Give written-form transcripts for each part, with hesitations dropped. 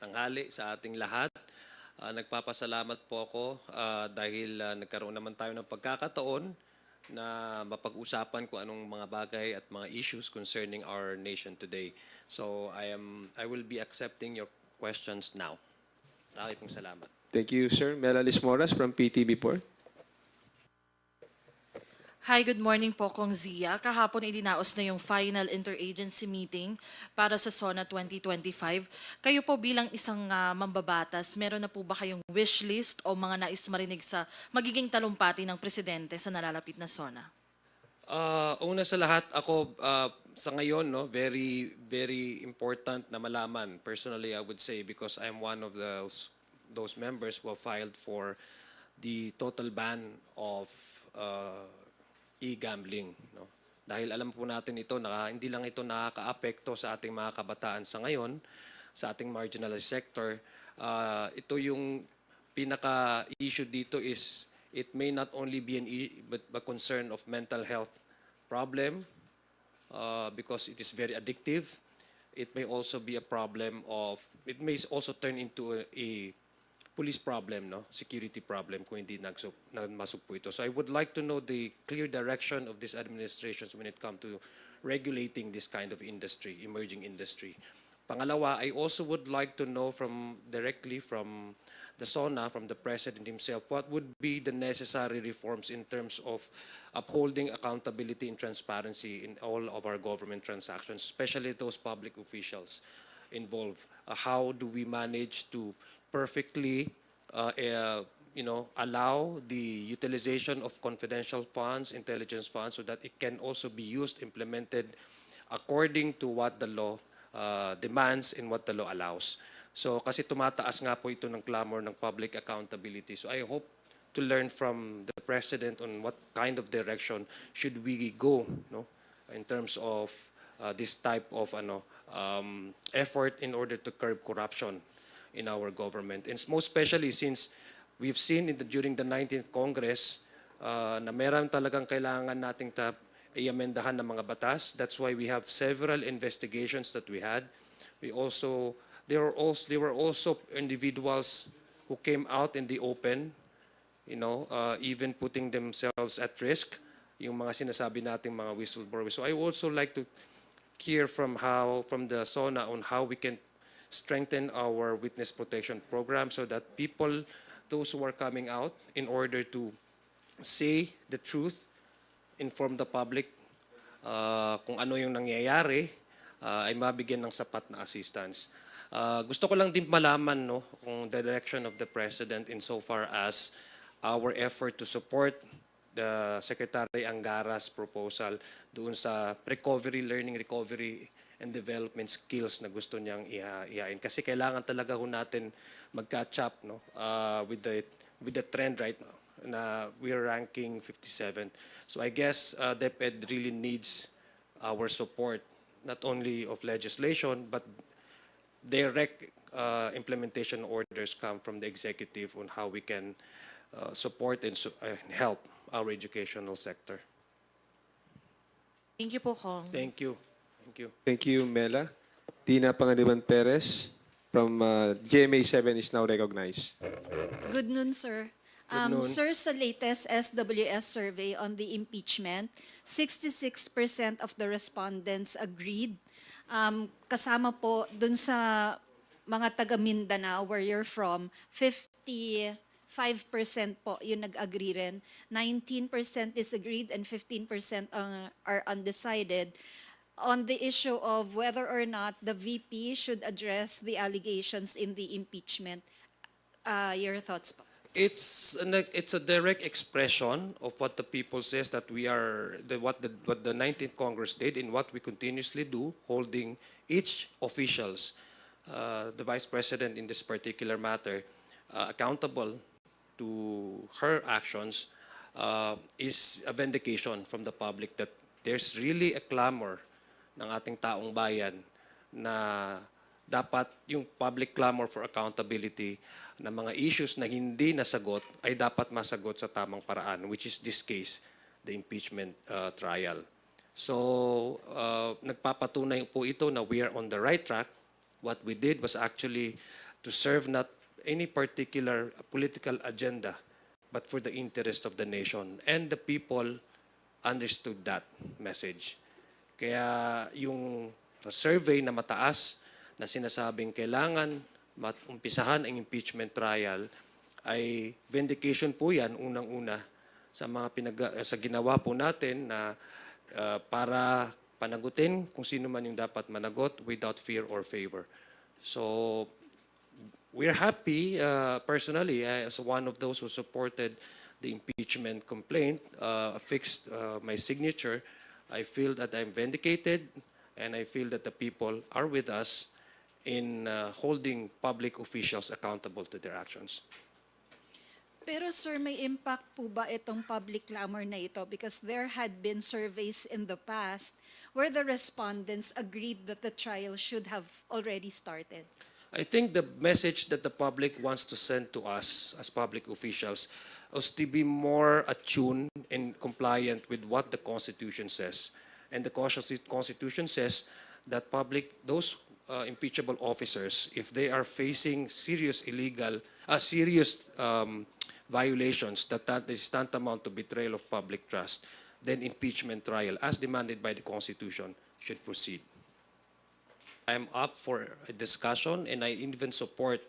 tanghali sa ating lahat. Nagpapasalamat po ako dahil nagkaroon naman tayo ng pagkakataon na mapag-usapan kung anong mga bagay at mga issues concerning our nation today. So I will be accepting your questions now. Maraming pong salamat. Thank you, sir. Melalis Moras from PTV4. Hi, good morning po, Kong Zia. Kahapon idinaos na yung final interagency meeting para sa SONA 2025. Kayo po bilang isang mambabatas, meron na po ba kayong wish list o mga nais marinig sa magiging talumpati ng presidente sa nalalapit na SONA? Una sa lahat, ako sa ngayon, no, very important na malaman. Personally, I would say, because I'm one of those members who have filed for the total ban of e-gambling. No? Dahil alam po natin ito, hindi lang ito nakaka-apekto sa ating mga kabataan sa ngayon, sa ating marginalized sector. Ito yung pinaka-issue dito is it may not only be but a concern of mental health problem because it is very addictive. It may also be a problem it may also turn into a police problem, no? Security problem kung hindi nagmasok po ito. So I would like to know the clear direction of this administration when it comes to regulating this kind of industry, emerging industry. Pangalawa, I also would like to know directly from the SONA, from the President himself, what would be the necessary reforms in terms of upholding accountability and transparency in all of our government transactions, especially those public officials involved. How do we manage to perfectly allow the utilization of confidential funds, intelligence funds, so that it can also be used, implemented according to what the law demands and what the law allows. So kasi tumataas nga po ito ng clamor ng public accountability. So I hope to learn from the President on what kind of direction should we go, no, in terms of this type of effort in order to curb corruption in our government. And most especially since we've seen during the 19th Congress na meron talagang kailangan nating i-amendahan ng mga batas. That's why we have several investigations that we had. There were also individuals who came out in the open, even putting themselves at risk, yung mga sinasabi nating mga whistleblowers. So I would also like to hear from the SONA on how we can strengthen our witness protection program so that those who are coming out, in order to say the truth, inform the public kung ano yung nangyayari, ay mabigyan ng sapat na assistance. Gusto ko lang din malaman, no, kung the direction of the President insofar as our effort to support the Secretary Angara's proposal doon sa learning recovery and development skills na gusto niyang ihain. Kasi kailangan talaga ho natin mag-catch up, no, with the trend right now na we are ranking 57. So I guess DepEd really needs our support, not only of legislation, but direct implementation orders come from the executive on how we can support and help our educational sector. Thank you po, Kong. Thank you. Thank you. Thank you, Mela. Tina Pangaliban Perez from GMA7 is now recognized. Good noon, sir. Good noon. Sir, sa latest SWS survey on the impeachment, 66% of the respondents agreed. Kasama po dun sa mga taga Mindanao, where you're from, 55% po yung nag-agree rin. 19% disagreed and 15% are undecided on the issue of whether or not the VP should address the allegations in the impeachment. Your thoughts po? It's a direct expression of what the people says that what the 19th Congress did and what we continuously do, holding each officials, the Vice President in this particular matter, accountable to her actions, is a vindication from the public that there's really a clamor ng ating taong bayan na dapat yung public clamor for accountability na mga issues na hindi nasagot ay dapat masagot sa tamang paraan, which is this case, the impeachment trial. So, nagpapatunay po ito na we are on the right track. What we did was actually to serve not any particular political agenda, but for the interest of the nation. And the people understood that message. Kaya yung survey na mataas na sinasabing kailangan umpisahan ang impeachment trial ay vindication po yan unang-una sa sa ginawa po natin na para panagutin kung sino man yung dapat managot without fear or favor. So we're happy personally as one of those who supported the impeachment complaint, affixed my signature. I feel that I'm vindicated, and I feel that the people are with us in holding public officials accountable to their actions. Pero sir, may impact po ba itong public clamor na ito? Because there had been surveys in the past where the respondents agreed that the trial should have already started. I think the message that the public wants to send to us as public officials is to be more attuned and compliant with what the Constitution says. And the Constitution says that those impeachable officers, if they are facing serious violations that is tantamount to betrayal of public trust, then impeachment trial, as demanded by the Constitution, should proceed. I'm up for a discussion, and I even support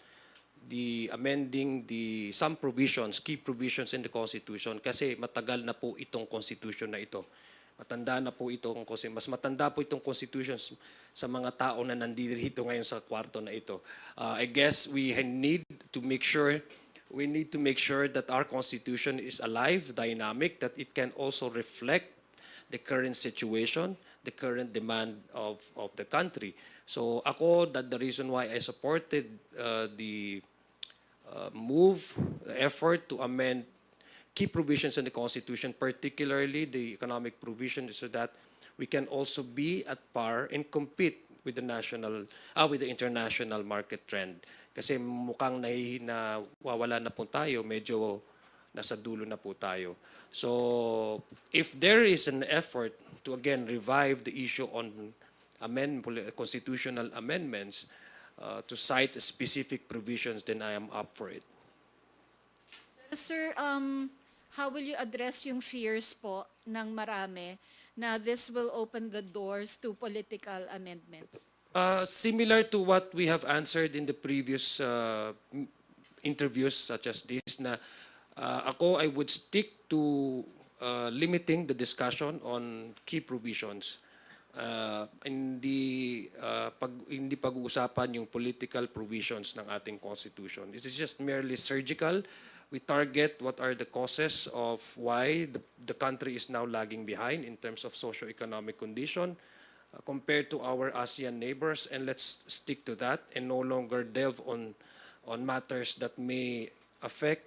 the amending some provisions, key provisions in the Constitution, kasi matagal na po itong Constitution na ito. Matanda na po itong, mas matanda po itong Constitution sa mga tao na nandito ngayon sa kwarto na ito. I guess we need to make sure that our Constitution is alive, dynamic, that it can also reflect the current situation, the current demand of the country. So the reason why I supported the effort to amend key provisions in the Constitution, particularly the economic provision, so that we can also be at par and compete with the international market trend. Kasi mukhang nawawala na po tayo, medyo nasa dulo na po tayo. So if there is an effort to again revive the issue on constitutional amendments to cite specific provisions, then I am up for it. Sir, how will you address yung fears po ng marami na this will open the doors to political amendments? Similar to what we have answered in the previous interviews such as this, na I would stick to limiting the discussion on key provisions. Hindi pag-uusapan yung political provisions ng ating Constitution. It is just merely surgical. We target what are the causes of why the country is now lagging behind in terms of socio-economic condition compared to our ASEAN neighbors, and let's stick to that and no longer delve on matters that may affect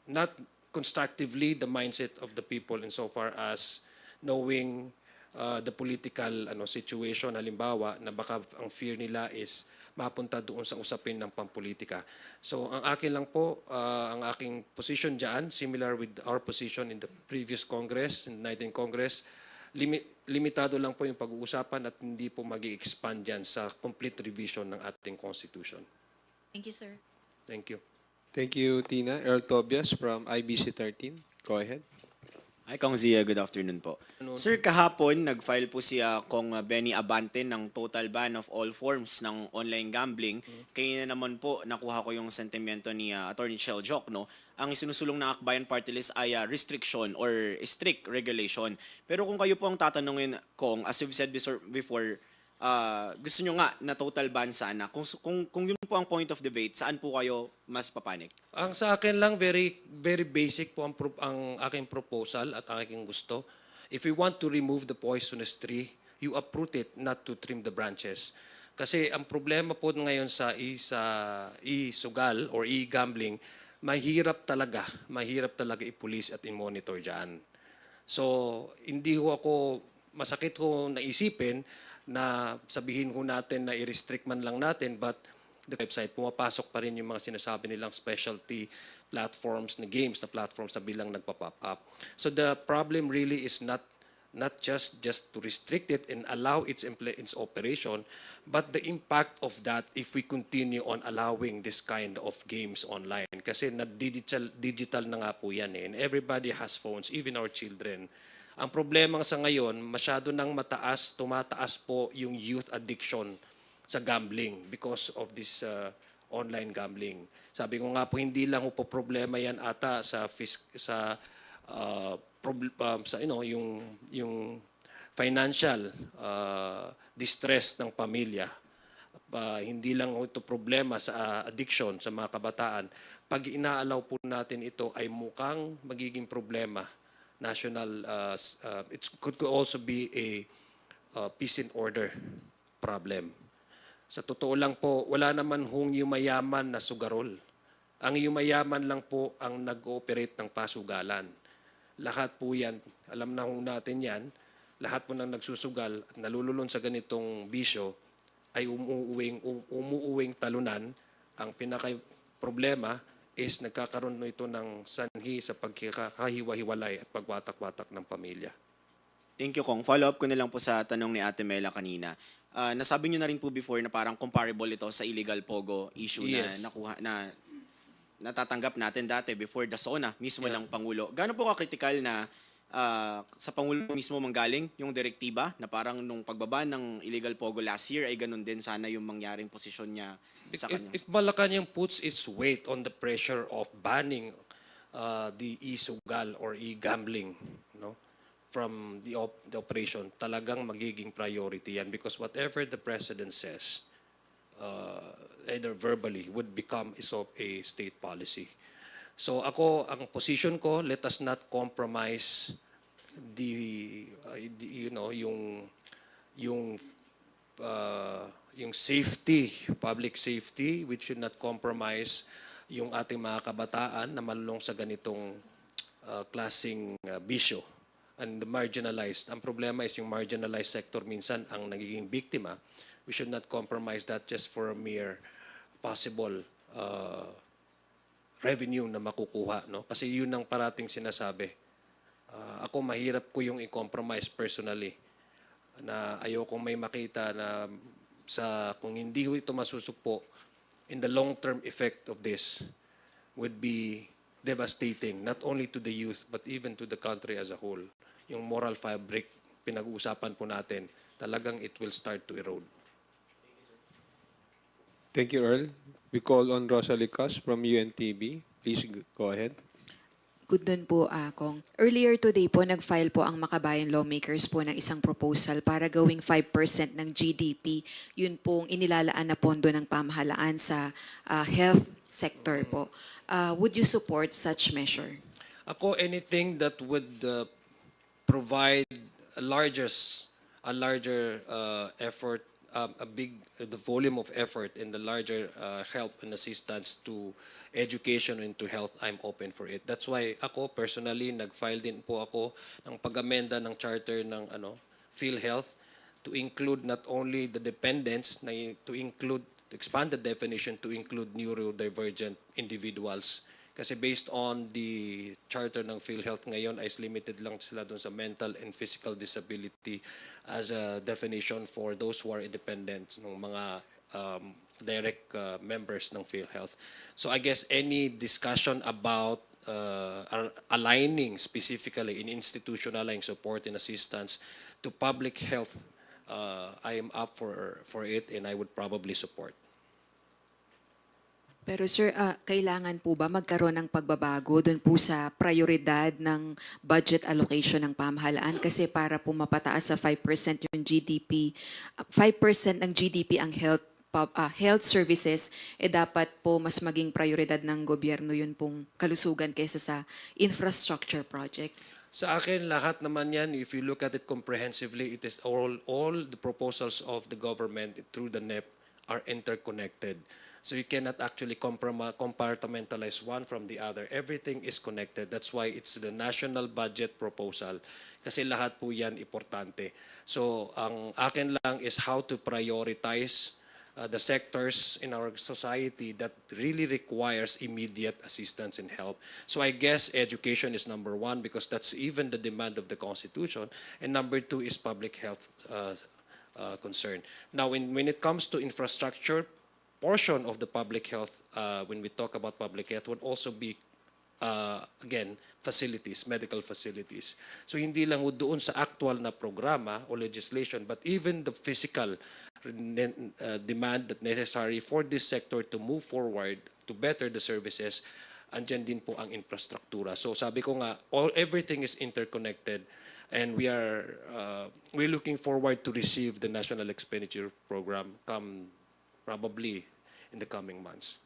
not constructively the mindset of the people insofar as knowing the political situation, halimbawa, na baka ang fear nila is mapunta doon sa usapin ng pampolitika. So ang akin lang po, ang aking position dyan, similar with our position in the previous Congress, in the 19th Congress, limitado lang po yung pag-uusapan at hindi po mag-i-expand dyan sa complete revision ng ating Constitution. Thank you, sir. Thank you. Thank you, Tina. Earl Tobias from IBC 13. Go ahead. Hi, Kong Zia. Good afternoon po. Sir, kahapon, nag-file po si Kong Benny Abante ng total ban of all forms ng online gambling. Kaya naman po, nakuha ko yung sentimento ni Attorney Chel Jokno. Ang sinusulong ng Akbayan Party List ay restriction or strict regulation. Pero kung kayo po ang tatanungin, Kong, as you've said before, gusto nyo nga na total ban sana. Kung yun po ang point of debate, saan po kayo mas papanig? Ang sa akin lang, very very basic po ang aking proposal at aking gusto. If we want to remove the poisonous tree, you uproot it, not to trim the branches. Kasi ang problema po ngayon sa e-sugal or e-gambling, mahirap talaga i-police at i-monitor dyan. So, hindi ho ako, masakit ho naisipin na sabihin ko natin na i-restrict man lang natin, but the website, pumapasok pa rin yung mga sinasabi nilang specialty platforms na games na platforms na bilang nagpa-pop up. So the problem really is not not just to restrict it and allow its operation, but the impact of that if we continue on allowing this kind of games online. Kasi digital na nga po yan and everybody has phones, even our children. Ang problema sa ngayon, masyado nang tumataas po yung youth addiction sa gambling because of this online gambling. Sabi ko nga po, hindi lang po problema yan ata sa yung financial distress ng pamilya. Hindi lang ito problema sa addiction sa mga kabataan. Pag inaalaw po natin ito ay mukhang magiging problema. It could also be a peace and order problem. Sa totoo lang po, wala naman hong yumayaman na sugarol. Ang yumayaman lang po ang nag-ooperate ng pasugalan. Lahat po yan, alam na hong natin yan, lahat po nang nagsusugal at nalululon sa ganitong bisyo ay umuuwing talunan. Ang pinaka-problema is nagkakaroon ito ng sanhi sa pagkakahiwa-hiwalay at pagwatak-watak ng pamilya. Thank you, Kong. Follow-up ko na lang po sa tanong ni Ate Mela kanina. Nasabi niyo na rin po before na parang comparable ito sa illegal pogo issue Yes. na natatanggap natin dati before the SONA mismo ng Pangulo. Gaano po ka-critical na sa Pangulo mismo manggaling yung direktiba na parang nung pagbaba ng illegal pogo last year ay ganun din sana yung mangyaring posisyon niya sa kanya? If Malacanang puts its weight on the pressure of banning the e-sugal or e-gambling, no, from the operation, talagang magiging priority yan because whatever the president says, either verbally, would become a state policy. So ako, ang position ko, let us not compromise yung safety, public safety, which should not compromise yung ating mga kabataan na malulong sa ganitong klaseng bisyo and the marginalized. Ang problema is yung marginalized sector minsan ang nagiging biktima. We should not compromise that just for a mere possible revenue na makukuha, no? Kasi yun ang parating sinasabi. Ako mahirap ko yung i-compromise personally na ayokong may makita na kung hindi ko ito masusukpo, in the long-term effect of this would be devastating not only to the youth but even to the country as a whole. Yung moral fabric, pinag-uusapan po natin, talagang it will start to erode. Thank you, Earl. We call on Rosalie Cas from UNTB. Please go ahead. Good dun po, Kong. Earlier today po, nag-file po ang Makabayan lawmakers po ng isang proposal para gawing 5% ng GDP. Yun pong inilalaan na pondo ng pamahalaan sa health sector po. Would you support such measure? Ako, anything that would provide a larger effort, the volume of effort in the larger help and assistance to education and to health, I'm open for it. That's why ako personally nag-file din po ako ng pag-amenda ng charter ng PhilHealth to include not only the dependents, to expand the definition to include neurodivergent individuals. Kasi based on the charter ng PhilHealth ngayon is limited lang sila dun sa mental and physical disability as a definition for those who are independent, ng mga direct members ng PhilHealth. So I guess any discussion about aligning specifically in institutionalizing support and assistance to public health, I am up for it and I would probably support. Pero sir, kailangan po ba magkaroon ng pagbabago doon po sa prioridad ng budget allocation ng pamahalaan? Kasi para po mapataas sa 5% yung GDP, 5% ng GDP ang health services, dapat po mas maging prioridad ng gobyerno yun pong kalusugan kaysa sa infrastructure projects. Sa akin, lahat naman yan, if you look at it comprehensively, it is all the proposals of the government through the NEP are interconnected. So you cannot actually compartmentalize one from the other. Everything is connected. That's why it's the national budget proposal. Kasi lahat po yan importante. So ang akin lang is how to prioritize the sectors in our society that really requires immediate assistance and help. So I guess education is number one because that's even the demand of the Constitution. And number two is public health concern. Now, when it comes to infrastructure, portion of the public health, when we talk about public health, would also be again, facilities, medical facilities. So hindi lang doon sa actual na programa o legislation, but even the physical demand that necessary for this sector to move forward, to better the services, andyan din po ang infrastruktura. So sabi ko nga, everything is interconnected and we're looking forward to receive the National Expenditure Program probably in the coming months.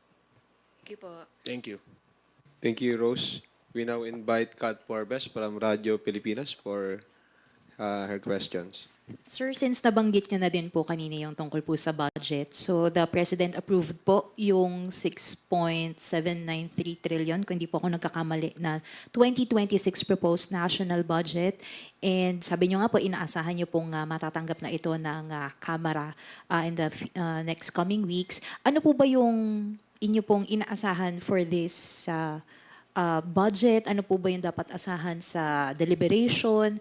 Thank you po. Thank you. Thank you, Rose. We now invite Kat Puarbes from Radio Pilipinas for her questions. Sir, since nabanggit niyo na din po kanina yung tungkol po sa budget, so the President approved po yung 6.793 trillion, kung hindi po ako nagkakamali, na 2026 proposed national budget. And sabi niyo nga po, inaasahan niyo pong matatanggap na ito ng Kamara in the next coming weeks. Ano po ba yung inyo pong inaasahan for this budget? Ano po ba yung dapat asahan sa deliberation?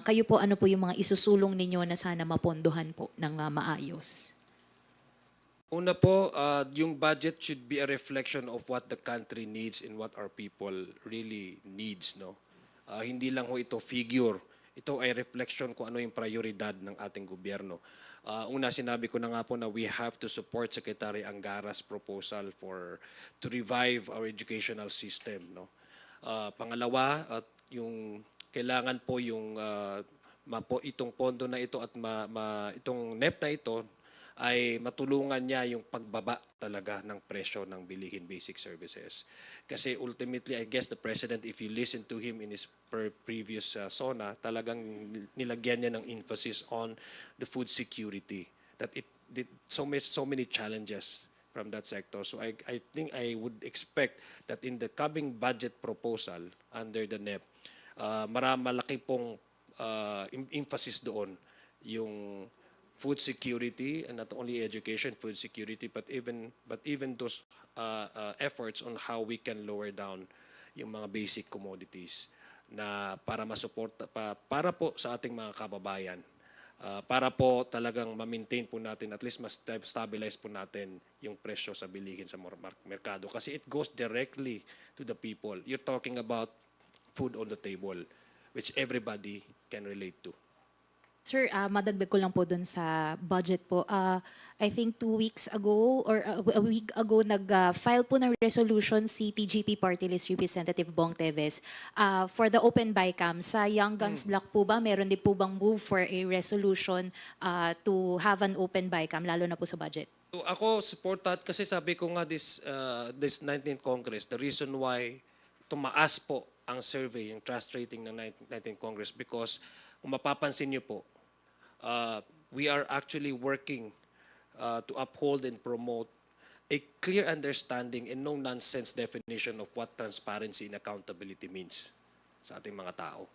Kayo po, ano po yung mga isusulong ninyo na sana mapondohan po ng maayos? Una po, yung budget should be a reflection of what the country needs and what our people really needs. No? Hindi lang ho ito figure. Ito ay reflection kung ano yung prioridad ng ating gobyerno. Una, sinabi ko na nga po na we have to support Secretary Angara's proposal to revive our educational system. No? Pangalawa, yung kailangan po yung itong pondo na ito at itong NEP na ito ay matulungan niya yung pagbaba talaga ng presyo ng bilihin basic services. Kasi ultimately, I guess the President, if you listen to him in his previous SONA, talagang nilagyan niya ng emphasis on the food security. That it did so many challenges from that sector. So I think I would expect that in the coming budget proposal under the NEP, malaki pong emphasis doon yung food security, and not only education, food security, but even those efforts on how we can lower down yung mga basic commodities na para masuporta para po sa ating mga kababayan, para po talagang ma-maintain po natin, at least mas stabilize po natin yung presyo sa bilihin sa merkado kasi it goes directly to the people. You're talking about food on the table, which everybody can relate to. Sir, madagdag ko lang po dun sa budget po. I think 2 weeks ago or a week ago, nag-file po ng resolution si TGP Party List Representative Bong Teves for the open bycam. Sa Young Guns Block po ba, meron din po bang move for a resolution to have an open bycam, lalo na po sa budget? So ako support that kasi sabi ko nga this 19th Congress, the reason why tumaas po ang survey, yung trust rating ng 19th Congress because kung mapapansin niyo po, we are actually working to uphold and promote a clear understanding and no-nonsense definition of what transparency and accountability means sa ating mga tao.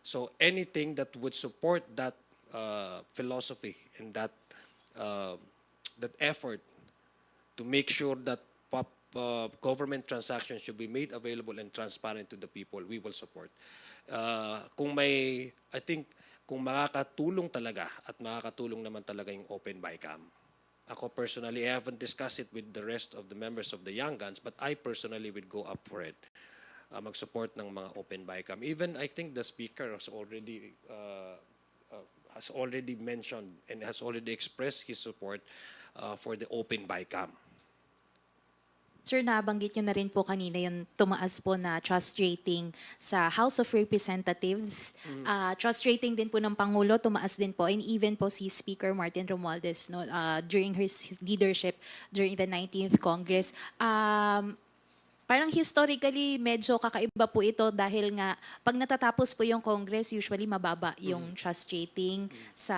So anything that would support that philosophy and that effort to make sure that government transactions should be made available and transparent to the people, we will support. I think, kung makakatulong talaga at makakatulong naman talaga yung open bycam. Ako personally, I haven't discussed it with the rest of the members of the Young Guns, but I personally would go up for it. Mag-support ng mga open bycam. Even I think the speaker has already mentioned and has already expressed his support for the open bycam. Sir, nabanggit niyo na rin po kanina yung tumaas po na trust rating sa House of Representatives. Trust rating din po ng Pangulo, tumaas din po. And even po si Speaker Martin Romualdez during his leadership during the 19th Congress. Parang historically, medyo kakaiba po ito dahil nga pag natatapos po yung Congress, usually mababa yung trust rating sa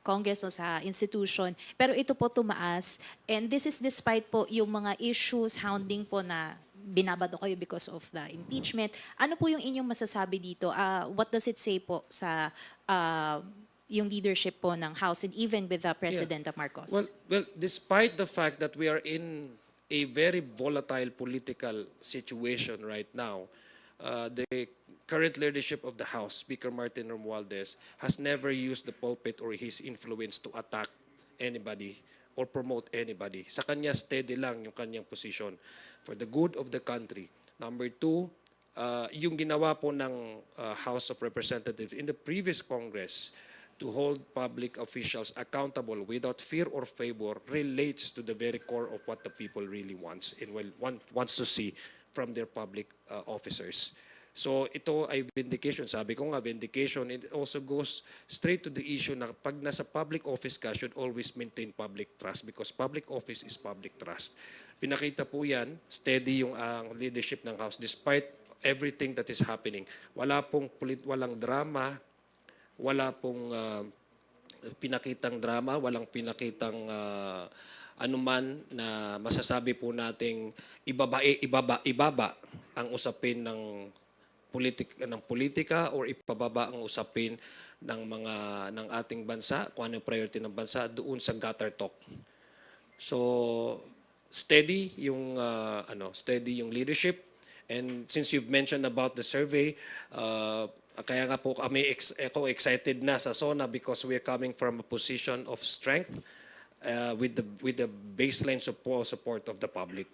Congress o sa institution. Pero ito po tumaas. And this is despite po yung mga issues, hounding po na binabado kayo because of the impeachment. Ano po yung inyong masasabi dito? What does it say po sa yung leadership po ng House and even with President Marcos? Well, despite the fact that we are in a very volatile political situation right now, the current leadership of the House, Speaker Martin Romualdez, has never used the pulpit or his influence to attack anybody or promote anybody. Sa kanya, steady lang yung kanyang position for the good of the country. Number two, yung ginawa po ng House of Representatives in the previous Congress to hold public officials accountable without fear or favor relates to the very core of what the people really wants and wants to see from their public officers. So ito ay vindication. Sabi ko nga, vindication, it also goes straight to the issue na pag nasa public office ka, should always maintain public trust because public office is public trust. Pinakita po yan, steady yung leadership ng House despite everything that is happening. Walang drama, wala pong pinakitang drama, walang pinakitang anuman na masasabi po nating ibaba ang usapin ng politika or ipababa ang usapin ng ating bansa, kung ano yung priority ng bansa doon sa gutter talk. So steady yung leadership, and since you've mentioned about the survey, kaya nga po kami ako excited na sa SONA because we are coming from a position of strength with the baseline support of the public.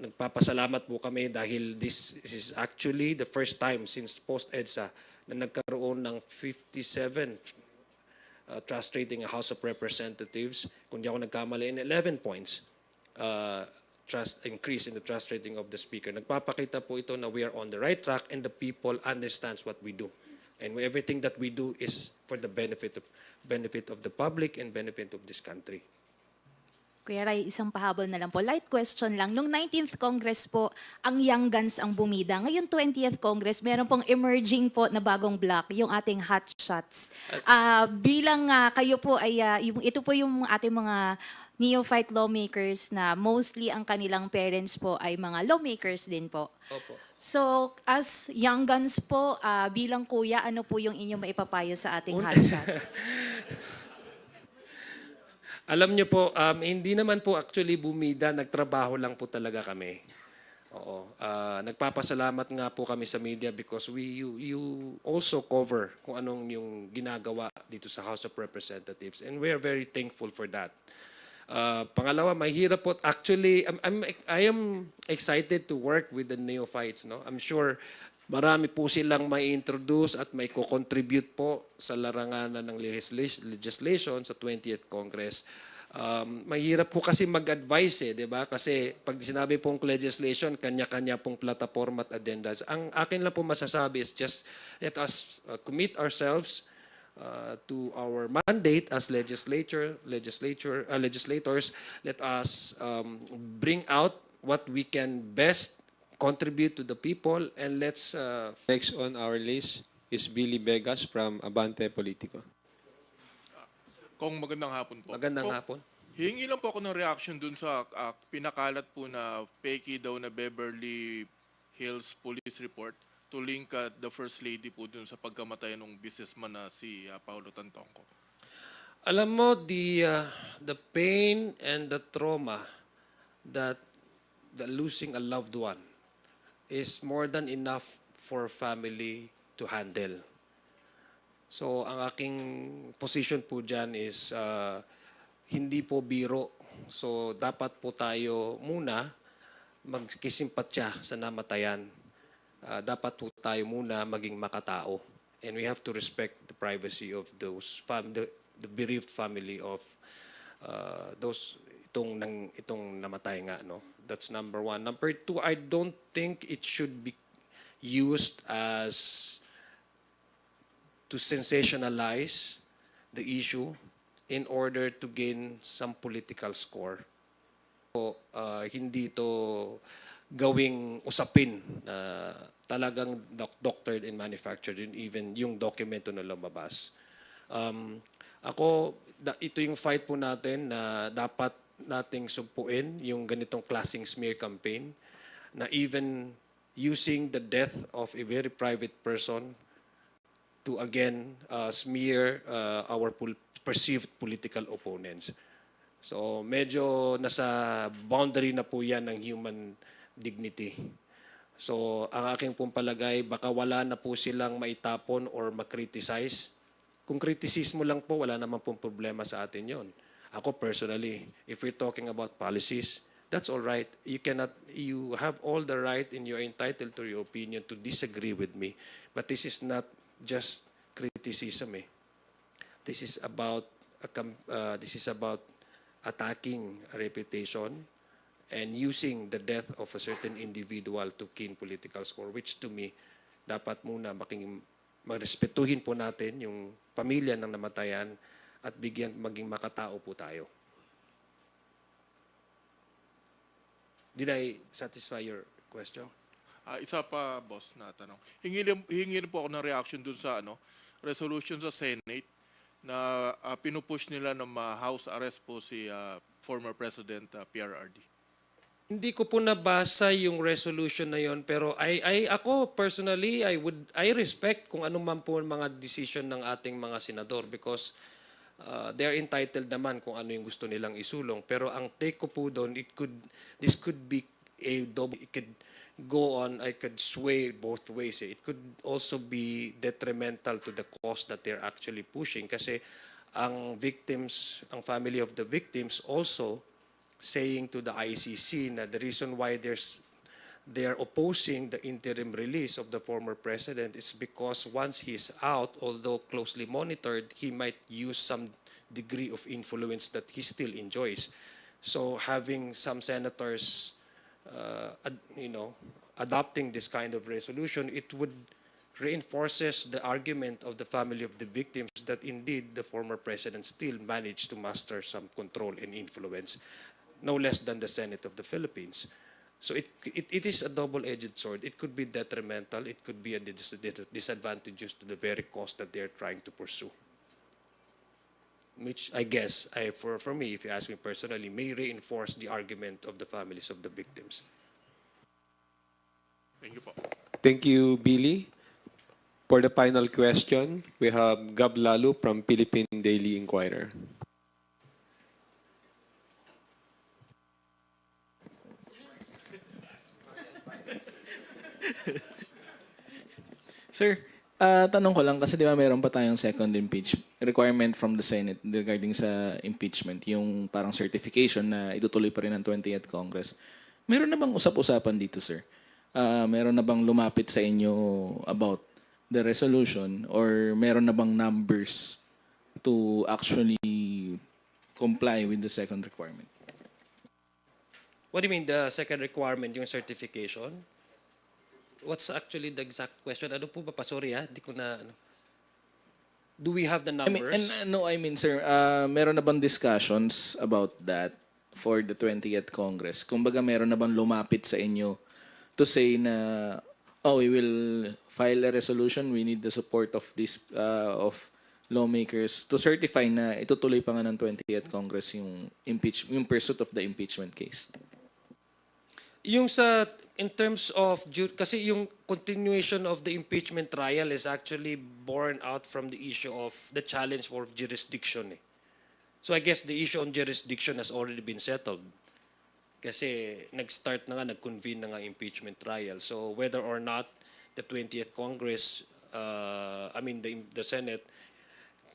Nagpapasalamat po kami dahil this is actually the first time since post-EDSA na nagkaroon ng 57 trust rating ng House of Representatives. Kung di ako nagkamali, in 11 points. Increase in the trust rating of the Speaker. Nagpapakita po ito na we are on the right track and the people understands what we do. And everything that we do is for the benefit of the public and benefit of this country. Kuya Ray, isang pahabol na lang po. Light question lang. Nung 19th Congress po, ang Young Guns ang bumida. Ngayon 20th Congress, meron pong emerging po na bagong block, yung ating hot shots. Bilang kayo po ay, ito po yung ating mga neophyte lawmakers na mostly ang kanilang parents po ay mga lawmakers din po. Opo. So, as Young Guns po, bilang kuya, ano po yung inyong maipapayo sa ating hot shots? Alam niyo po, hindi naman po actually bumida, nagtrabaho lang po talaga kami. Oo. Nagpapasalamat nga po kami sa media because you also cover kung anong yung ginagawa dito sa House of Representatives, and we are very thankful for that. Pangalawa, mahirap po. Actually, I am excited to work with the neophytes. No? I'm sure marami po silang may introduce at may co-contribute po sa laranganan ng legislation sa 20th Congress. Mahirap po kasi mag-advise di ba? Kasi pag sinabi pong legislation, kanya-kanya pong plataforma at agendas. Ang akin lang po masasabi is just let us commit ourselves to our mandate as legislators. Let us bring out what we can best contribute to the people, and let's... Next on our list is Billy Vegas from Abante Politico. Kung magandang hapon po. Magandang hapon. Hihingi lang po ako ng reaction dun sa pinakalat po na fake daw na Beverly Hills Police Report to link the First Lady po dun sa pagkamatay ng businessman na si Paulo Tantongco. Alam mo, the pain and the trauma that losing a loved one is more than enough for family to handle. So, ang aking position po dyan is hindi po biro. So, dapat po tayo muna magkisimpatya sa namatayan. Dapat po tayo muna maging makatao. And we have to respect the privacy of those the bereaved family of itong namatay nga, no? That's number one. Number two, I don't think it should be used as to sensationalize the issue in order to gain some political score. So, hindi to gawing usapin na talagang doctored and manufactured, even yung dokumento na lumabas. Ito yung fight po natin na dapat nating sumpuin yung ganitong klaseng smear campaign na even using the death of a very private person to again smear our perceived political opponents. So medyo nasa boundary na po yan ng human dignity. So ang aking pong palagay, baka wala na po silang maitapon or makriticize. Kung kritisismo lang po, wala naman pong problema sa atin yon. Ako personally, if we're talking about policies, that's all right. You have all the right and you're entitled to your opinion to disagree with me. But this is not just criticism. This is about attacking a reputation and using the death of a certain individual to gain political score, which to me, dapat muna magrespetuhin po natin yung pamilya ng namatayan at maging makatao po tayo. Did I satisfy your question? Isa pa, boss, na tanong. Hingi rin po ako ng reaction dun sa resolution sa Senate na pinupush nila ng house arrest po si former President PRRD. Hindi ko po nabasa yung resolution na yon, pero ako personally I respect kung ano man po mga decision ng ating mga senador because they are entitled naman kung ano yung gusto nilang isulong. Pero ang take ko po doon, this could be a double, it could go on, I could sway both ways. It could also be detrimental to the cause that they're actually pushing kasi ang family of the victims also saying to the ICC na the reason why they're opposing the interim release of the former president is because once he's out, although closely monitored, he might use some degree of influence that he still enjoys. So having some senators, adopting this kind of resolution, it would reinforces the argument of the family of the victims that indeed the former president still managed to master some control and influence, no less than the Senate of the Philippines. So it is a double-edged sword. It could be detrimental. It could be a disadvantageous to the very cause that they're trying to pursue. Which I guess, for me, if you ask me personally, may reinforce the argument of the families of the victims. Thank you po. Thank you, Billy. For the final question, we have Gab Lalo from Philippine Daily Inquirer. Sir, tanong ko lang kasi di ba meron pa tayong second requirement from the Senate regarding sa impeachment, yung parang certification na itutuloy pa rin ng 20th Congress. Meron na bang usap-usapan dito, sir? Meron na bang lumapit sa inyo about the resolution or meron na bang numbers to actually comply with the second requirement? What do you mean, the second requirement, yung certification? What's actually the exact question? Ano po ba pa? Sorry di ko na, Do we have the numbers? I mean, sir, meron na bang discussions about that for the 20th Congress? Kumbaga, meron na bang lumapit sa inyo to say na, we will file a resolution, we need the support of of lawmakers to certify na itutuloy pa nga ng 20th Congress yung pursuit of the impeachment case? Yung in terms of, kasi yung continuation of the impeachment trial is actually born out from the issue of the challenge for jurisdiction. So I guess the issue on jurisdiction has already been settled. Kasi nag-convene na nga impeachment trial. So whether or not the 20th Congress, the Senate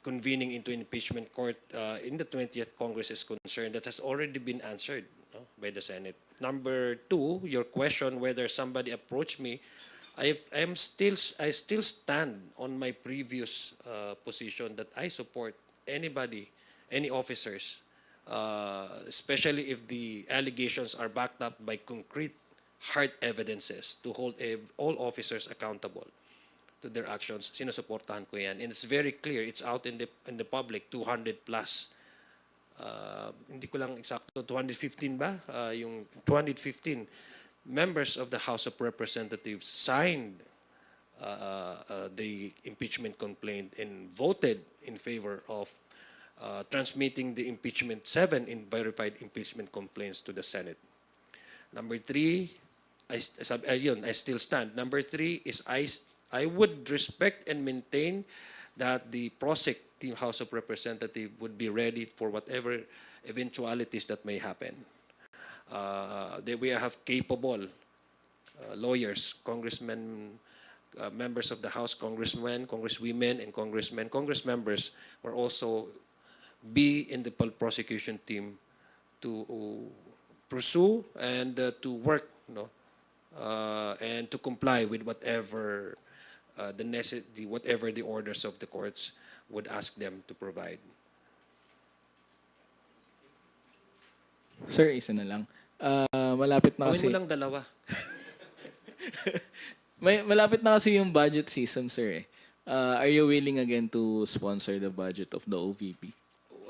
convening into impeachment court in the 20th Congress is concerned, that has already been answered by the Senate. Number two, your question whether somebody approached me, I still stand on my previous position that I support anybody, any officers, especially if the allegations are backed up by concrete hard evidences to hold all officers accountable to their actions. Sinusuportahan ko yan. And it's very clear, it's out in the public, 200 plus. Hindi ko lang eksakto, 215 ba? Yung 215 members of the House of Representatives signed the impeachment complaint and voted in favor of transmitting the impeachment 7 in verified impeachment complaints to the Senate. Number 3, I still stand. Number 3 is I would respect and maintain that the PROSEC, the House of Representatives, would be ready for whatever eventualities that may happen. That we have capable lawyers, congressmen, members of the House, congressmen, congresswomen, and congressmen, congress members will also be in the prosecution team to pursue and to work, and to comply with whatever whatever the orders of the courts would ask them to provide. Sir, isa na lang. Malapit na Gawin kasi... mo lang dalawa. Malapit na kasi yung budget season, sir. Are you willing again to sponsor the budget of the OVP?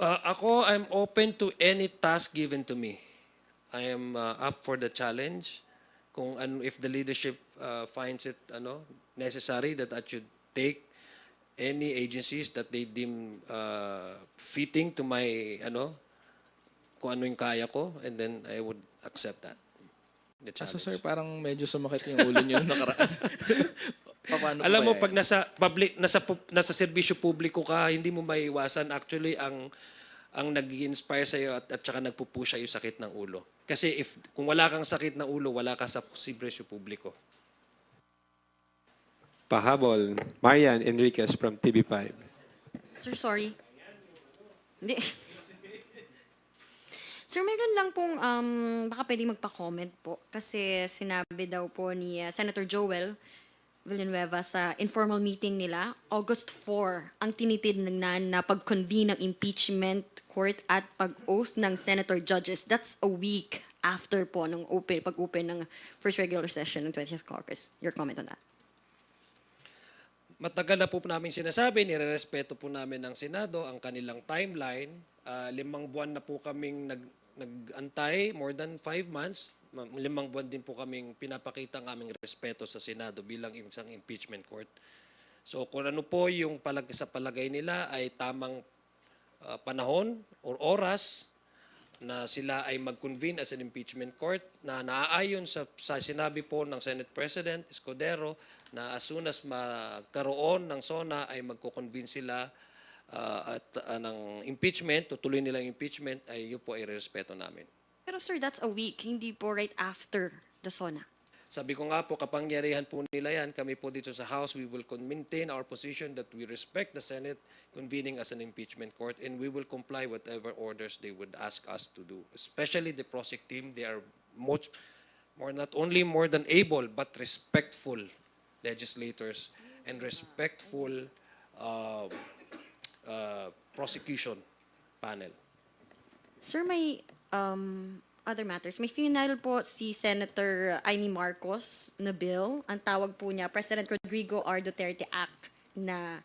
Ako, I'm open to any task given to me. I am up for the challenge. Kung if the leadership finds it necessary that I should take any agencies that they deem fitting to my kung ano yung kaya ko, and then I would accept that. The challenge. So sir, parang medyo sumakit yung ulo niyo nung nakaraan. Paano Alam mo, kaya pag nasa serbisyo publiko ka, hindi mo maiwasan. Actually, ang nag-inspire sa'yo at saka nagpupush sa'yo sakit ng ulo. Kasi kung wala kang sakit ng ulo, wala ka sa serbisyo publiko. Pahabol, Marian Enriquez from TV5. Sir, sorry. Hindi. Sir, meron lang pong, baka pwede magpa-comment po. Kasi sinabi daw po ni Senator Joel Villanueva sa informal meeting nila, August 4, ang tinitidnan na pag-convene ng impeachment court at pag-oath ng senator judges. That's a week after po ng pag-open ng first regular session ng 20th Congress. Your comment on that? Matagal na po namin sinasabi, nirerespeto po namin ng Senado ang kanilang timeline. 5 buwan na po kaming nag-antay, more than 5 months. 5 buwan din po kaming pinapakita ang aming respeto sa Senado bilang isang impeachment court. So kung ano po yung sa palagay nila ay tamang panahon or oras na sila ay mag-convene as an impeachment court na naaayon sa sinabi po ng Senate President Escudero na as soon as magkaroon ng SONA ay magko-convene sila ng impeachment, tutuloy nila yung impeachment, ay yun po ay respeto namin. Pero sir, that's a week, hindi po right after the SONA. Sabi ko nga po, kapangyarihan po nila yan. Kami po dito sa House, we will maintain our position that we respect the Senate convening as an impeachment court and we will comply whatever orders they would ask us to do. Especially the prosec team, they are not only more than able, but respectful legislators and respectful prosecution panel. Sir, may other matters. May final po si Senator Amy Marcos na bill. Ang tawag po niya, President Rodrigo R. Duterte Act na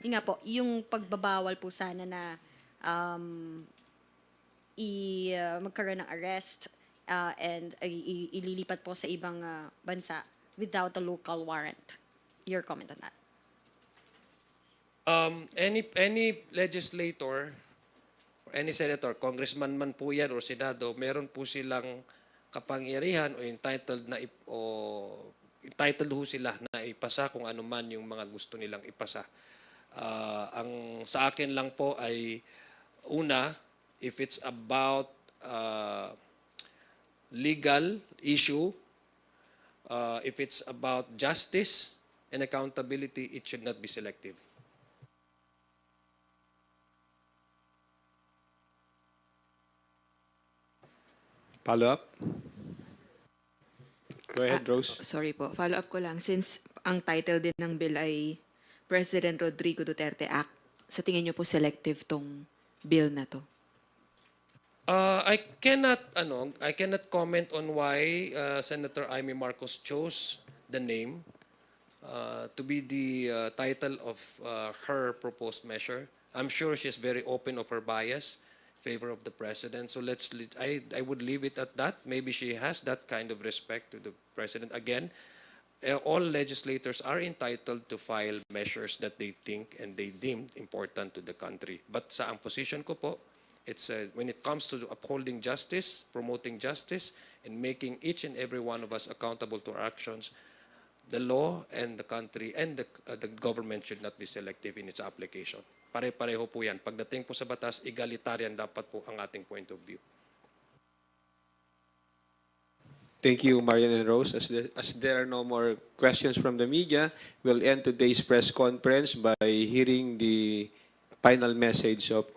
yun nga po, yung pagbabawal po sana na magkaroon ng arrest and ililipat po sa ibang bansa without a local warrant. Your comment on that? Any legislator, any senator, congressman man po yan or senado, meron po silang kapangyarihan o entitled ho sila na ipasa kung ano man yung mga gusto nilang ipasa. Ang sa akin lang po ay una, if it's about legal issue, if it's about justice and accountability, it should not be selective. Follow-up? Go ahead, Rose. Sorry po, follow-up ko lang. Since ang title din ng bill ay President Rodrigo Duterte Act, sa tingin niyo po selective tong bill na to? I cannot comment on why Senator Amy Marcos chose the name to be the title of her proposed measure. I'm sure she's very open of her bias in favor of the president. So I would leave it at that. Maybe she has that kind of respect to the president. Again, all legislators are entitled to file measures that they think and they deem important to the country. But sa ang position ko po, it's when it comes to upholding justice, promoting justice, and making each and every one of us accountable to our actions, the law and the country and the government should not be selective in its application. Pare-pareho po yan. Pagdating po sa batas, egalitarian dapat po ang ating point of view. Thank you, Marian and Rose. As there are no more questions from the media, we'll end today's press conference by hearing the final message of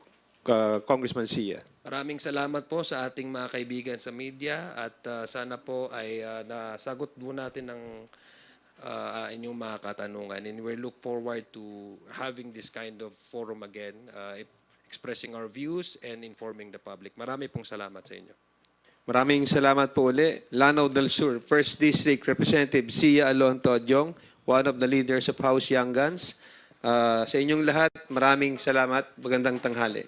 Congressman Zia. Maraming salamat po sa ating mga kaibigan sa media at sana po ay nasagot po natin ang inyong mga katanungan. And we look forward to having this kind of forum again, expressing our views and informing the public. Marami pong salamat sa inyo. Maraming salamat po uli. Lanao del Sur, 1st District Representative Zia Alonto Adiong, one of the leaders of House Young Guns. Sa inyong lahat, maraming salamat. Magandang tanghali.